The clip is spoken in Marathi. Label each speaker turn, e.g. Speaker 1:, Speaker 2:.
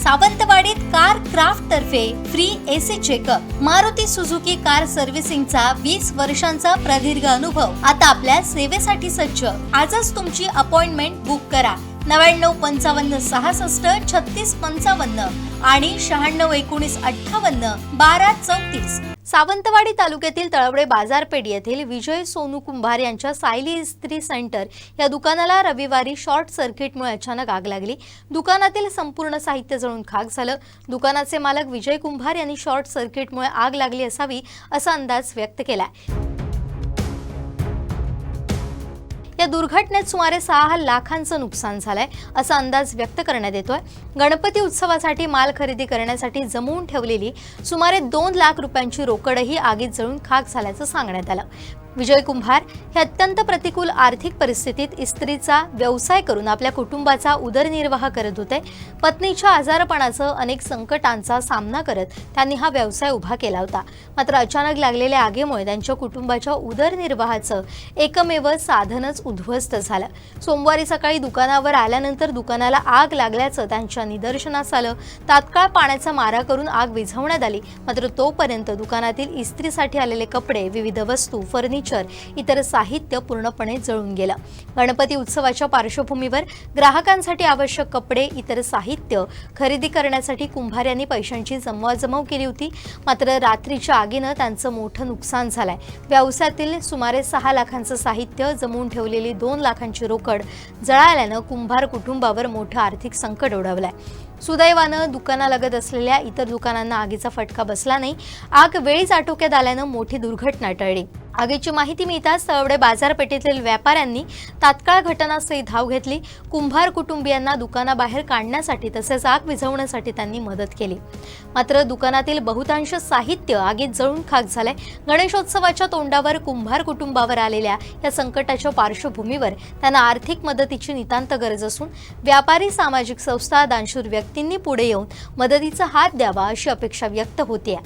Speaker 1: सावंतवाडीत कार क्राफ्ट तर्फे free AC checkup. Maruti Suzuki car सर्व्हिसिंगचा 20 वर्षांचा प्रदीर्घ अनुभव आता आपल्या सेवेसाठी सज्ज। आजच तुमची अपॉइंटमेंट बुक करा 9955 66 36 55 आणि 96 19 58 12 34। सावंतवाडी तालुक्यातील तळवडे बाजारपेठ येथील विजय सोनू कुंभार यांच्या सायली इस्त्री सेंटर या दुकानाला रविवारी शॉर्ट सर्किटमुळे अचानक आग लागली। दुकानातील संपूर्ण साहित्य जळून खाक झालं। दुकानाचे मालक विजय कुंभार यांनी शॉर्ट सर्किटमुळे आग लागली असावी असा अंदाज व्यक्त केलाय। या दुर्घटनेत सुमारे 6 लाखांचं नुकसान झालंय असा अंदाज व्यक्त करण्यात येतोय। गणपती उत्सवासाठी माल खरेदी करण्यासाठी जमवून ठेवलेली सुमारे 2 लाख रुपयांची रोकडही आगीत जळून खाक झाल्याचं सांगण्यात आलं। विजय कुंभार हे अत्यंत प्रतिकूल आर्थिक परिस्थितीत इस्त्रीचा व्यवसाय करून आपल्या कुटुंबाचा उदरनिर्वाह करत होते। पत्नीच्या आजारपणासह अनेक संकटांचा सामना करत त्यांनी हा व्यवसाय उभा केला होता। मात्र अचानक लागलेल्या आगीमुळे त्यांच्या कुटुंबाच्या उदरनिर्वाहाचं एकमेव साधनच उद्ध्वस्त झालं। सोमवारी सकाळी दुकानावर आल्यानंतर दुकानाला आग लागल्याचं त्यांच्या निदर्शनास आलं। तात्काळ पाण्याचा मारा करून आग विझवण्यात आली। मात्र तोपर्यंत दुकानातील इस्त्रीसाठी आलेले कपडे, विविध वस्तू, फर्निचर, इतर साहित्य पूर्णपणे जळून गेलं। गणपती उत्सवाच्या पार्श्वभूमीवर ग्राहकांसाठी आवश्यक कपडे, इतर साहित्य खरेदी करण्यासाठी कुंभार यांनी पैशांची जमवाजमव केली होती। मात्र रात्रीच्या आगीनं त्यांचं मोठं नुकसान झालंय। व्यवसायातील सुमारे 6 लाखांचं साहित्य, जमवून ठेवलेली 2 लाखांची रोकड जळाल्यानं कुंभार कुटुंबावर मोठं आर्थिक संकट ओढवलंय। सुदैवानं दुकानालगत असलेल्या इतर दुकानांना आगीचा फटका बसला नाही। आग वेळीच आटोक्यात आल्यानं मोठी दुर्घटना टळली। आगीची माहिती मिळताच तळवडे बाजारपेठेतील व्यापाऱ्यांनी तात्काळ घटनास्थळी धाव घेतली। कुंभार कुटुंबियांना दुकानाबाहेर काढण्यासाठी तसेच आग विझवण्यासाठी त्यांनी मदत केली। मात्र दुकानातील बहुतांश साहित्य आगीत जळून खाक झाले। गणेशोत्सवाच्या तोंडावर कुंभार कुटुंबावर आलेल्या या संकटाच्या पार्श्वभूमीवर त्यांना आर्थिक मदतीची नितांत गरज असून व्यापारी, सामाजिक संस्था, दानशूर व्यक्तींनी पुढे येऊन मदतीचा हात द्यावा अशी अपेक्षा व्यक्त होते।